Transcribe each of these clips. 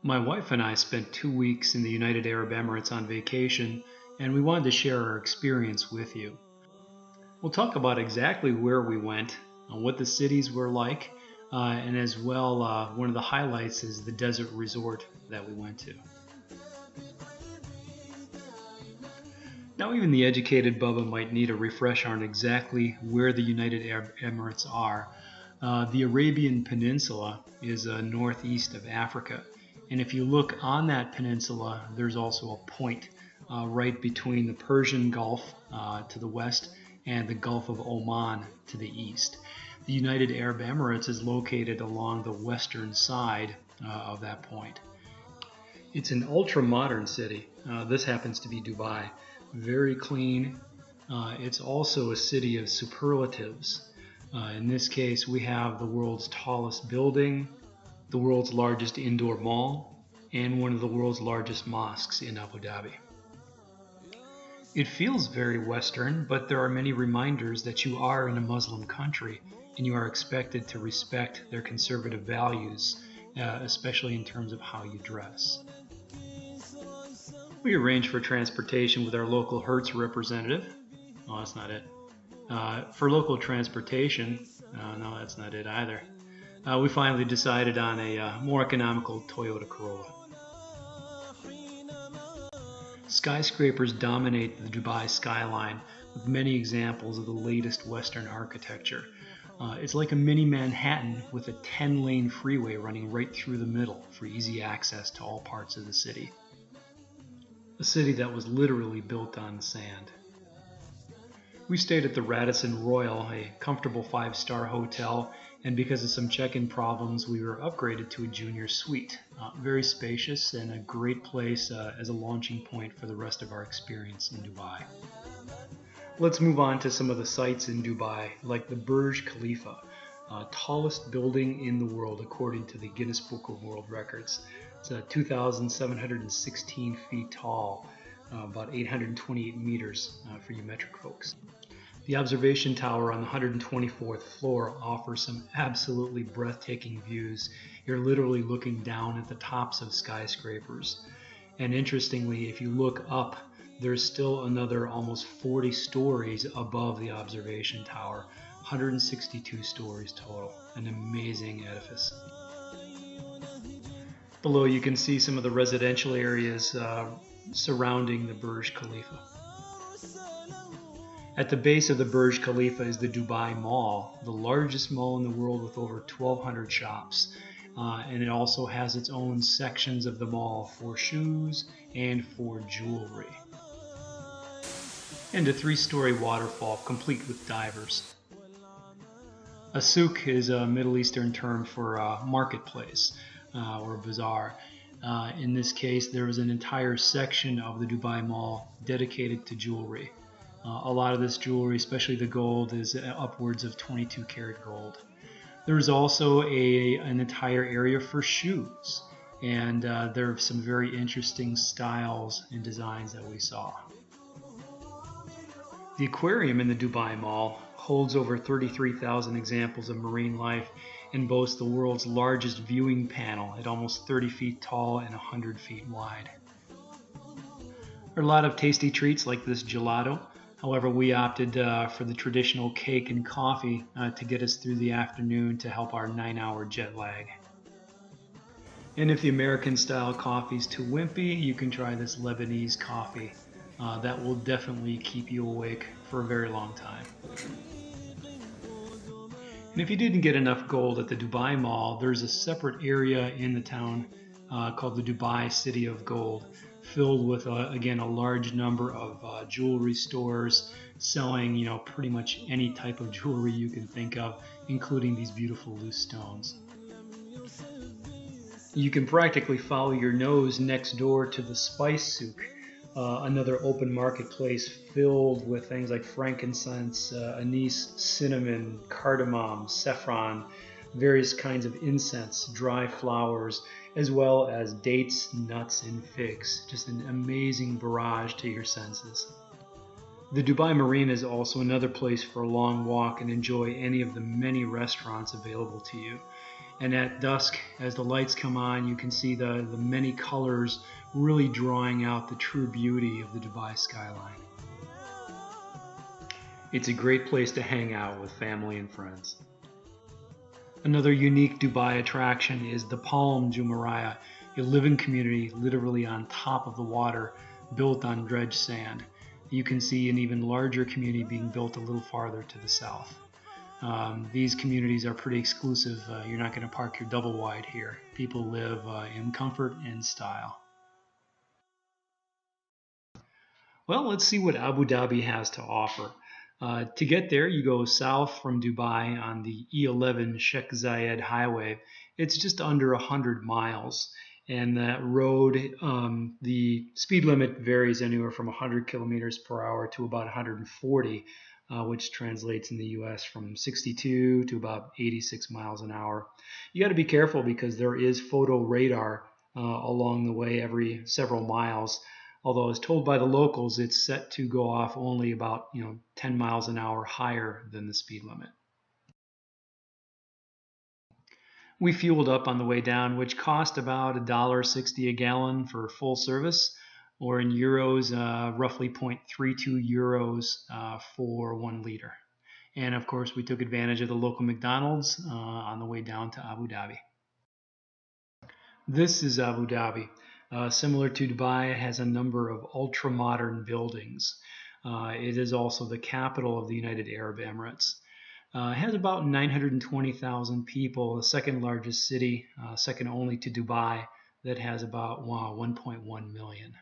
My wife and I spent 2 weeks in the United Arab Emirates on vacation, and we wanted to share our experience with you. We'll talk about exactly where we went, what the cities were like, and as well, one of the highlights is the desert resort that we went to. Now, even the educated Bubba might need a refresher on exactly where the United Arab Emirates are. The Arabian Peninsula is northeast of Africa, and if you look on that peninsula, there's also a point right between the Persian Gulf to the west and the Gulf of Oman to the east. The United Arab Emirates is located along the western side of that point. It's an ultra-modern city. This happens to be Dubai. Very clean. It's also a city of superlatives. In this case, we have the world's tallest building, the world's largest indoor mall, and one of the world's largest mosques in Abu Dhabi. It feels very Western, but there are many reminders that you are in a Muslim country and you are expected to respect their conservative values, especially in terms of how you dress. We arranged for transportation with our local Hertz representative. Oh, that's not it. For local transportation, no, that's not it either. We finally decided on a more economical Toyota Corolla. Skyscrapers dominate the Dubai skyline with many examples of the latest Western architecture. It's like a mini Manhattan with a 10-lane freeway running right through the middle for easy access to all parts of the city. A city that was literally built on sand. We stayed at the Radisson Royal, a comfortable 5-star hotel, and because of some check-in problems, we were upgraded to a junior suite. Very spacious and a great place as a launching point for the rest of our experience in Dubai. Let's move on to some of the sights in Dubai, like the Burj Khalifa, tallest building in the world according to the Guinness Book of World Records. It's 2,716 feet tall, about 828 meters for you metric folks. The observation tower on the 124th floor offers some absolutely breathtaking views. You're literally looking down at the tops of skyscrapers. And interestingly, if you look up, there's still another almost 40 stories above the observation tower, 162 stories total. An amazing edifice. Below you can see some of the residential areas surrounding the Burj Khalifa. At the base of the Burj Khalifa is the Dubai Mall, the largest mall in the world with over 1,200 shops. And it also has its own sections of the mall for shoes and for jewelry. And a 3-story waterfall complete with divers. A souk is a Middle Eastern term for a marketplace or a bazaar. In this case, there was an entire section of the Dubai Mall dedicated to jewelry. A lot of this jewelry, especially the gold, is upwards of 22 karat gold. There's also an entire area for shoes, and there are some very interesting styles and designs that we saw. The aquarium in the Dubai Mall holds over 33,000 examples of marine life and boasts the world's largest viewing panel at almost 30 feet tall and 100 feet wide. There are a lot of tasty treats like this gelato. However, we opted for the traditional cake and coffee to get us through the afternoon to help our 9-hour jet lag. And if the American-style coffee is too wimpy, you can try this Lebanese coffee. That will definitely keep you awake for a very long time. And if you didn't get enough gold at the Dubai Mall, there's a separate area in the town called the Dubai City of Gold, filled with, again, a large number of jewelry stores selling, pretty much any type of jewelry you can think of, including these beautiful loose stones. You can practically follow your nose next door to the Spice Souk, another open marketplace filled with things like frankincense, anise, cinnamon, cardamom, saffron, various kinds of incense, dry flowers, as well as dates, nuts, and figs. Just an amazing barrage to your senses. The Dubai Marina is also another place for a long walk and enjoy any of the many restaurants available to you. And at dusk, as the lights come on, you can see the many colors really drawing out the true beauty of the Dubai skyline. It's a great place to hang out with family and friends. Another unique Dubai attraction is the Palm Jumeirah, a living community literally on top of the water, built on dredged sand. You can see an even larger community being built a little farther to the south. These communities are pretty exclusive. You're not going to park your double wide here. People live in comfort and style. Well, let's see what Abu Dhabi has to offer. To get there, you go south from Dubai on the E11 Sheikh Zayed Highway. It's just under 100 miles. And that road, the speed limit varies anywhere from 100 kilometers per hour to about 140, which translates in the US from 62 to about 86 miles an hour. You got to be careful because there is photo radar along the way every several miles. Although as told by the locals, it's set to go off only about 10 miles an hour higher than the speed limit. We fueled up on the way down, which cost about $1.60 a gallon for full service, or in euros, roughly 0.32 euros for 1 liter. And of course, we took advantage of the local McDonald's on the way down to Abu Dhabi. This is Abu Dhabi. Similar to Dubai, it has a number of ultra-modern buildings. It is also the capital of the United Arab Emirates. It has about 920,000 people, the second largest city, second only to Dubai, that has about 1.1 million.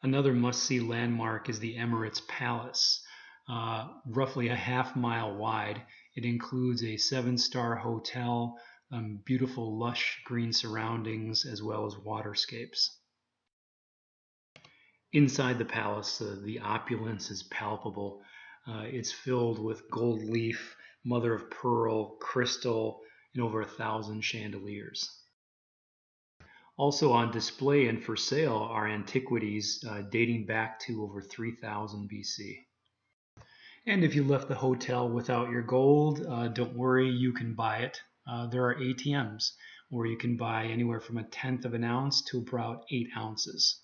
Another must-see landmark is the Emirates Palace. Roughly a half-mile wide, it includes a 7-star hotel, beautiful lush green surroundings, as well as waterscapes. Inside the palace, the opulence is palpable. It's filled with gold leaf, mother of pearl, crystal, and over 1,000 chandeliers. Also on display and for sale are antiquities dating back to over 3000 BC. And if you left the hotel without your gold, don't worry, you can buy it. There are ATMs where you can buy anywhere from 1/10 of an ounce to about 8 ounces.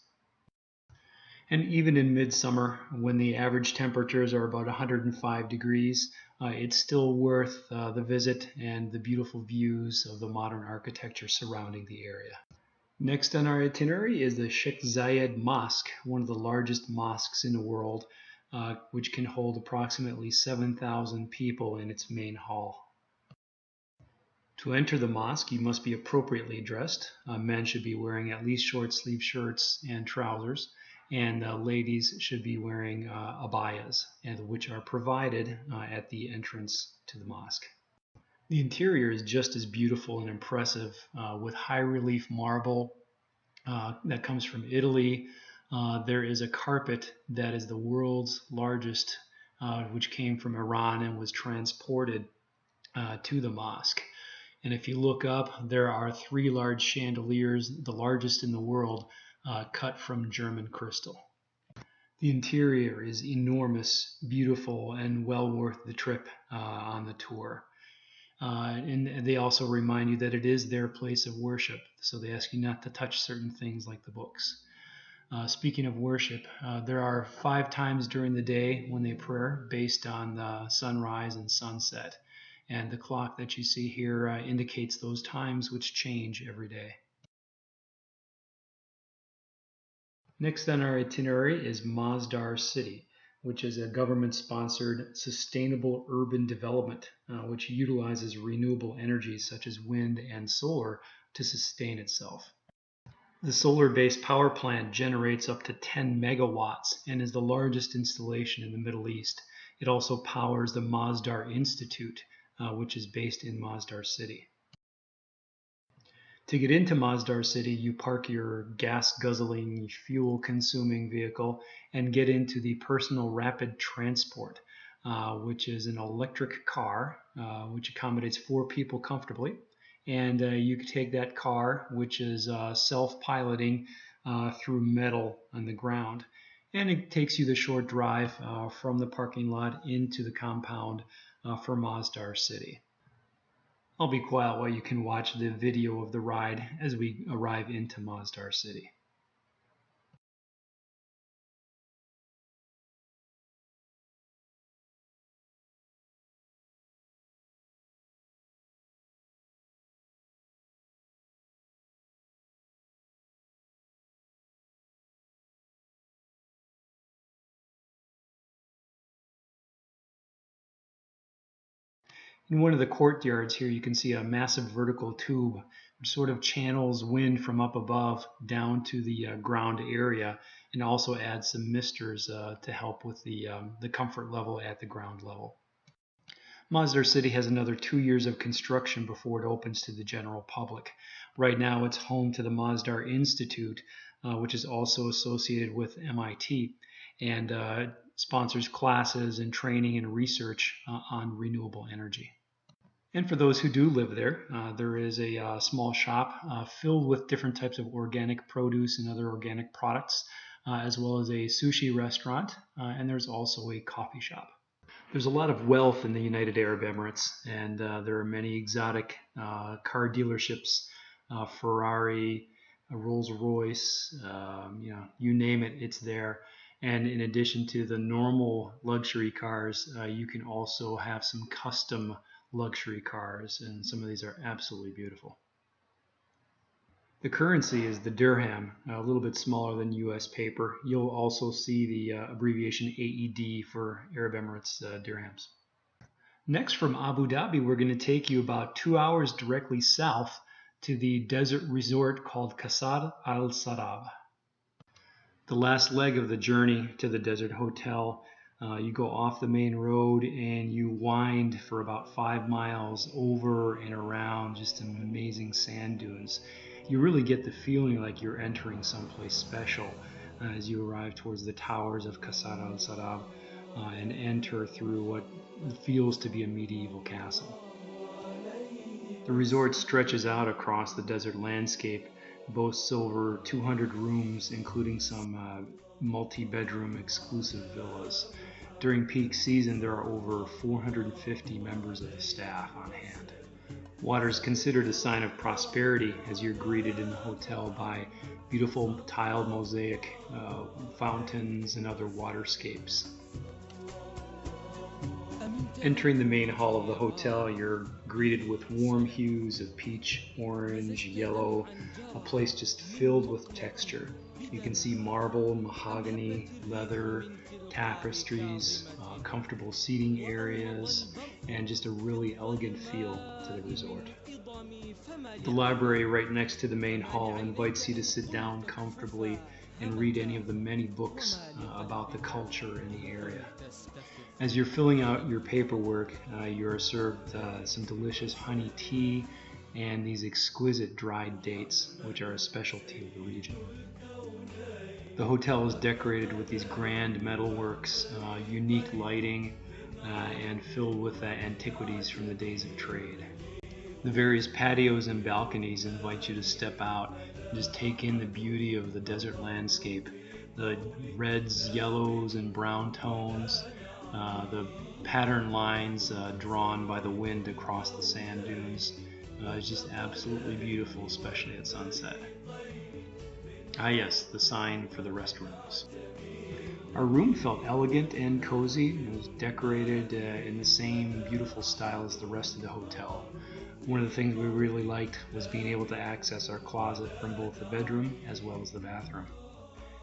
And even in midsummer, when the average temperatures are about 105 degrees, it's still worth the visit and the beautiful views of the modern architecture surrounding the area. Next on our itinerary is the Sheikh Zayed Mosque, one of the largest mosques in the world, which can hold approximately 7,000 people in its main hall. To enter the mosque, you must be appropriately dressed. Men should be wearing at least short-sleeve shirts and trousers, and ladies should be wearing abayas, which are provided at the entrance to the mosque. The interior is just as beautiful and impressive, with high-relief marble that comes from Italy. There is a carpet that is the world's largest, which came from Iran and was transported to the mosque. And if you look up, there are 3 large chandeliers, the largest in the world, cut from German crystal. The interior is enormous, beautiful, and well worth the trip on the tour. And they also remind you that it is their place of worship, so they ask you not to touch certain things like the books. Speaking of worship, there are 5 times during the day when they pray based on the sunrise and sunset. And the clock that you see here indicates those times, which change every day. Next on our itinerary is Masdar City, which is a government-sponsored sustainable urban development which utilizes renewable energies such as wind and solar to sustain itself. The solar-based power plant generates up to 10 megawatts and is the largest installation in the Middle East. It also powers the Masdar Institute, which is based in Masdar City. To get into Masdar City, you park your gas-guzzling, fuel-consuming vehicle and get into the personal rapid transport, which is an electric car which accommodates 4 people comfortably. And you can take that car, which is self-piloting through metal on the ground. And it takes you the short drive from the parking lot into the compound for Masdar City. I'll be quiet while you can watch the video of the ride as we arrive into Masdar City. In one of the courtyards here, you can see a massive vertical tube which sort of channels wind from up above down to the ground area, and also adds some misters to help with the comfort level at the ground level. Masdar City has another 2 years of construction before it opens to the general public. Right now it's home to the Masdar Institute, which is also associated with MIT, and sponsors classes and training and research on renewable energy. And for those who do live there, there is a small shop filled with different types of organic produce and other organic products, as well as a sushi restaurant, and there's also a coffee shop. There's a lot of wealth in the United Arab Emirates, and there are many exotic car dealerships, Ferrari, Rolls-Royce, you name it, it's there. And in addition to the normal luxury cars, you can also have some custom luxury cars, and some of these are absolutely beautiful. The currency is the dirham, a little bit smaller than US paper. You'll also see the abbreviation AED for Arab Emirates dirhams. Next, from Abu Dhabi, we're going to take you about 2 hours directly south to the desert resort called Qasr Al Sarab. The last leg of the journey to the desert hotel, you go off the main road and you wind for about 5 miles over and around just some amazing sand dunes. You really get the feeling like you're entering someplace special as you arrive towards the towers of Qasr Al Sarab and enter through what feels to be a medieval castle. The resort stretches out across the desert landscape, boasts over 200 rooms, including some multi-bedroom exclusive villas. During peak season, there are over 450 members of the staff on hand. Water is considered a sign of prosperity as you're greeted in the hotel by beautiful tiled mosaic fountains and other waterscapes. Entering the main hall of the hotel, you're greeted with warm hues of peach, orange, yellow, a place just filled with texture. You can see marble, mahogany, leather, tapestries, comfortable seating areas, and just a really elegant feel to the resort. The library right next to the main hall invites you to sit down comfortably and read any of the many books about the culture in the area. As you're filling out your paperwork, you're served some delicious honey tea and these exquisite dried dates, which are a specialty of the region. The hotel is decorated with these grand metalworks, unique lighting, and filled with antiquities from the days of trade. The various patios and balconies invite you to step out and just take in the beauty of the desert landscape, the reds, yellows, and brown tones, the pattern lines drawn by the wind across the sand dunes. It's just absolutely beautiful, especially at sunset. Ah yes, the sign for the restrooms. Our room felt elegant and cozy. It was decorated in the same beautiful style as the rest of the hotel. One of the things we really liked was being able to access our closet from both the bedroom as well as the bathroom.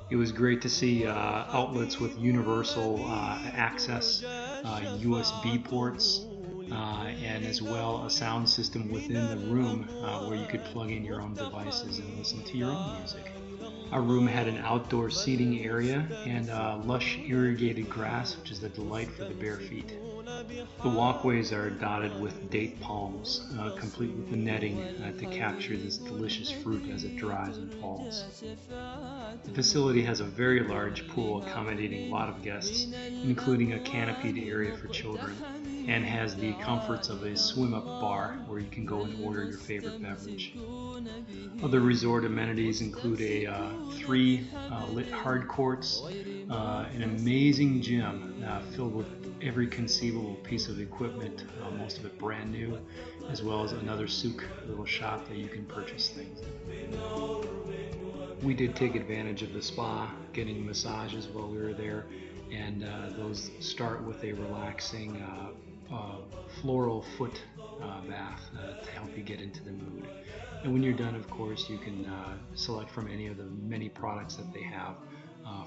It was great to see outlets with universal access, USB ports, and as well a sound system within the room where you could plug in your own devices and listen to your own music. Our room had an outdoor seating area and lush irrigated grass, which is a delight for the bare feet. The walkways are dotted with date palms, complete with the netting to capture this delicious fruit as it dries and falls. The facility has a very large pool accommodating a lot of guests, including a canopied area for children, and has the comforts of a swim-up bar where you can go and order your favorite beverage. Other resort amenities include 3 lit hard courts, an amazing gym filled with every conceivable piece of equipment, most of it brand new, as well as another souk, little shop that you can purchase things. We did take advantage of the spa, getting massages while we were there, and those start with a relaxing floral foot bath to help you get into the mood. And when you're done, of course, you can select from any of the many products that they have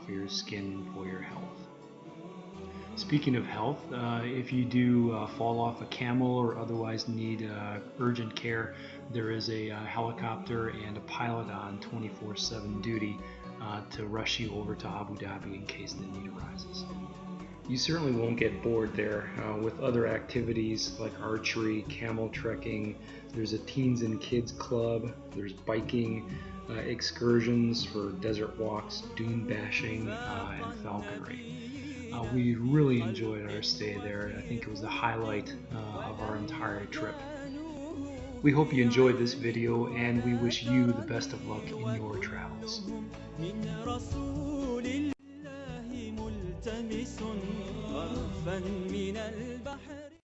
for your skin and for your health. Speaking of health, if you do fall off a camel or otherwise need urgent care, there is a helicopter and a pilot on 24/7 duty to rush you over to Abu Dhabi in case the need arises. You certainly won't get bored there with other activities like archery, camel trekking. There's a teens and kids club. There's biking, excursions for desert walks, dune bashing, and falconry. We really enjoyed our stay there. I think it was the highlight of our entire trip. We hope you enjoyed this video, and we wish you the best of luck in your travels. ملتمس غرفا من البحر